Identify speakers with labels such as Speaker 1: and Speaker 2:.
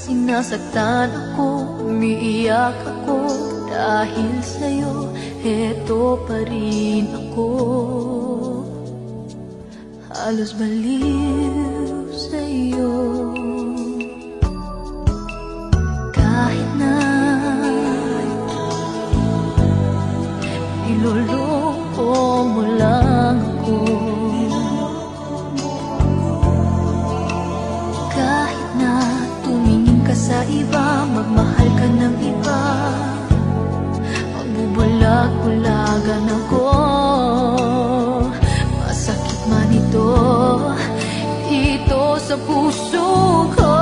Speaker 1: Sinasaktan ako, umiiyak ako, dahil sa'yo, eto pa rin ako. Halos baliw sa'yo. Kahit na niloloko mo lang ako, kahit na tumingin ka sa iba, magmahal ka ng iba, magbubulag-bulagan ako. Masakit man ito sa puso ko.